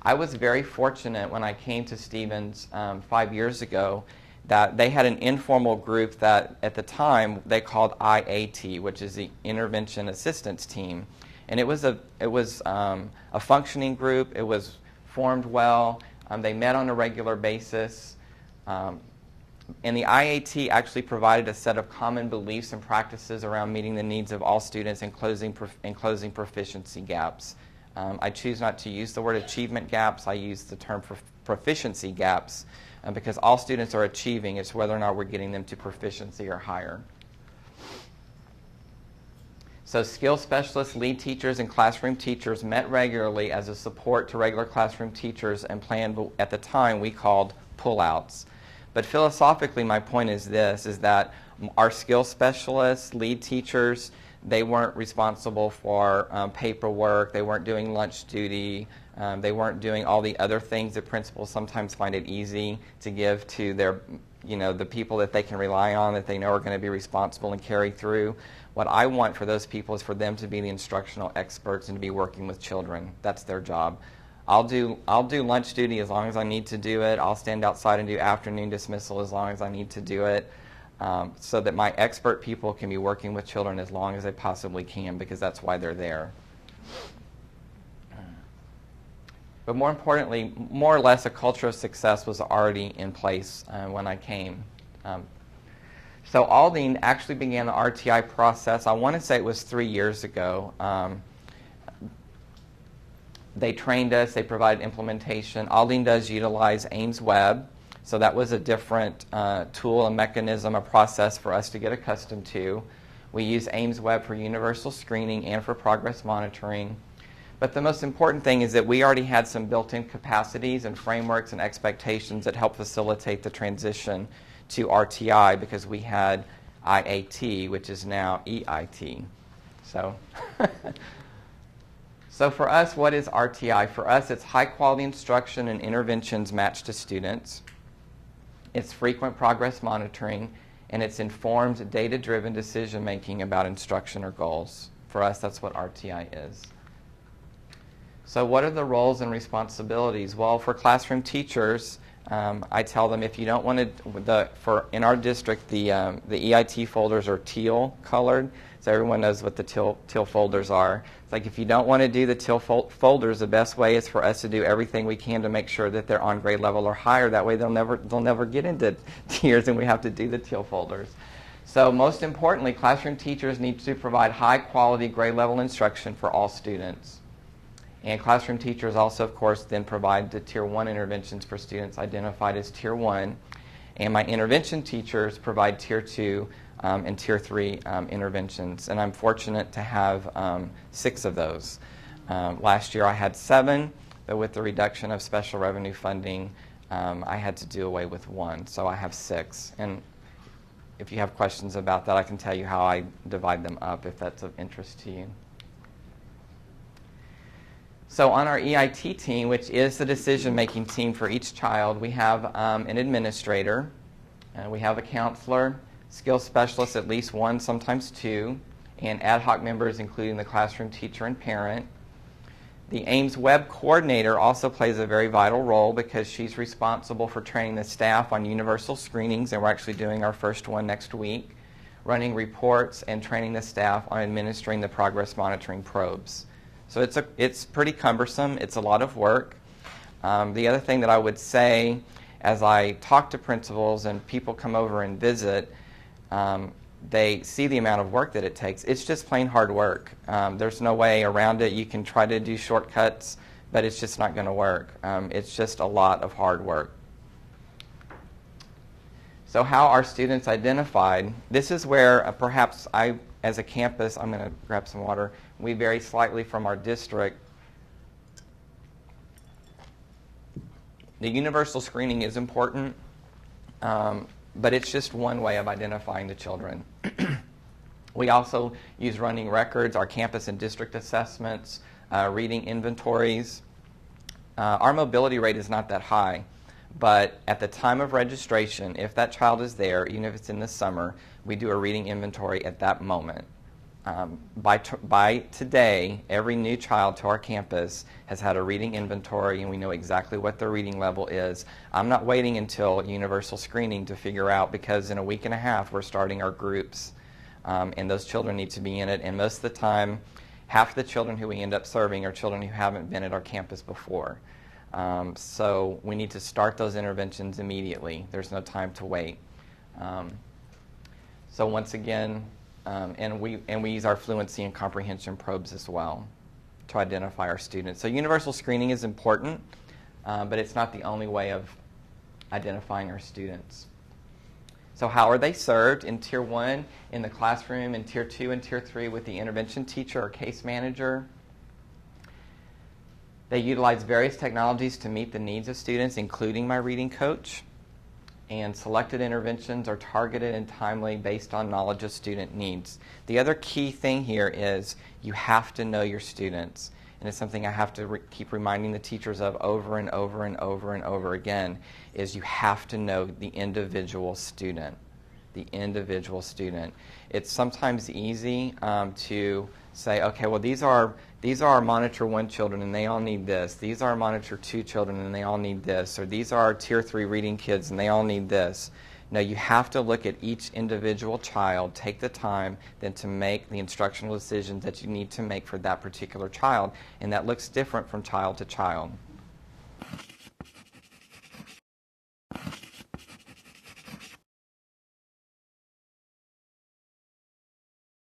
I was very fortunate when I came to Stevens 5 years ago that they had an informal group that at the time they called IAT, which is the Intervention Assistance Team. And it was a functioning group. It was formed well. They met on a regular basis. And the IAT actually provided a set of common beliefs and practices around meeting the needs of all students and closing proficiency gaps. I choose not to use the word achievement gaps. I use the term proficiency gaps because all students are achieving. It's whether or not we're getting them to proficiency or higher. So skills specialists, lead teachers, and classroom teachers met regularly as a support to regular classroom teachers and planned what at the time we called pullouts. But philosophically, my point is this, is that our skills specialists, lead teachers, they weren't responsible for paperwork, they weren't doing lunch duty, they weren't doing all the other things that principals sometimes find it easy to give to their, the people that they can rely on, that they know are going to be responsible and carry through. What I want for those people is for them to be the instructional experts and to be working with children. That's their job. I'll do lunch duty as long as I need to do it. I'll stand outside and do afternoon dismissal as long as I need to do it, so that my expert people can be working with children as long as they possibly can, because that's why they're there. But more importantly, more or less a culture of success was already in place when I came. So Aldine actually began the RTI process, I want to say it was 3 years ago. They trained us, they provided implementation. Aldine does utilize Ames Web, so that was a different tool, a mechanism, a process for us to get accustomed to. We use Ames Web for universal screening and for progress monitoring. But the most important thing is that we already had some built-in capacities and frameworks and expectations that help facilitate the transition to RTI, because we had IAT, which is now EIT. So, so for us, what is RTI? For us, it's high-quality instruction and interventions matched to students. It's frequent progress monitoring, and it's informed, data-driven decision-making about instruction or goals. For us, that's what RTI is. So what are the roles and responsibilities? Well, for classroom teachers, I tell them if you don't want to, in our district, the EIT folders are teal colored, so everyone knows what the teal folders are. It's like if you don't want to do the teal folders, the best way is for us to do everything we can to make sure that they're on grade level or higher. That way they'll never get into tiers and we have to do the teal folders. So most importantly, classroom teachers need to provide high quality grade level instruction for all students. And classroom teachers also, of course, then provide the Tier 1 interventions for students identified as Tier 1. And my intervention teachers provide Tier 2 and Tier 3 interventions. And I'm fortunate to have 6 of those. Last year I had 7, but with the reduction of special revenue funding, I had to do away with 1. So I have 6. And if you have questions about that, I can tell you how I divide them up if that's of interest to you. So on our EIT team, which is the decision-making team for each child, we have an administrator, we have a counselor, skills specialists, at least 1, sometimes 2, and ad hoc members including the classroom teacher and parent. The Ames Web coordinator also plays a very vital role because she's responsible for training the staff on universal screenings, and we're actually doing our first one next week, running reports and training the staff on administering the progress monitoring probes. So it's pretty cumbersome. It's a lot of work. The other thing that I would say as I talk to principals and people come over and visit, they see the amount of work that it takes. It's just plain hard work. There's no way around it. You can try to do shortcuts, but it's just not going to work. It's just a lot of hard work. So how are students identified? This is where perhaps as a campus, I'm going to grab some water, we vary slightly from our district. The universal screening is important, but it's just one way of identifying the children. We also use running records, our campus and district assessments, reading inventories. Our mobility rate is not that high, but at the time of registration, if that child is there, even if it's in the summer, we do a reading inventory at that moment. By today, every new child to our campus has had a reading inventory, and we know exactly what their reading level is. I'm not waiting until universal screening to figure out, because in a week and a half we're starting our groups, and those children need to be in it. And most of the time, half the children who we end up serving are children who haven't been at our campus before. So we need to start those interventions immediately. There's no time to wait. So once again, and we use our fluency and comprehension probes as well to identify our students. So universal screening is important, but it's not the only way of identifying our students. So how are they served? In Tier 1, in the classroom, in Tier 2 and Tier 3 with the intervention teacher or case manager. They utilize various technologies to meet the needs of students, including my reading coach. And selected interventions are targeted and timely based on knowledge of student needs. The other key thing here is you have to know your students. And it's something I have to keep reminding the teachers of over and over and over and over again, is you have to know the individual student. The individual student. It's sometimes easy to say, okay, well, these are our Monitor 1 children and they all need this. These are our Monitor 2 children and they all need this. Or these are our Tier 3 reading kids and they all need this. No, you have to look at each individual child, take the time then to make the instructional decisions that you need to make for that particular child. And that looks different from child to child.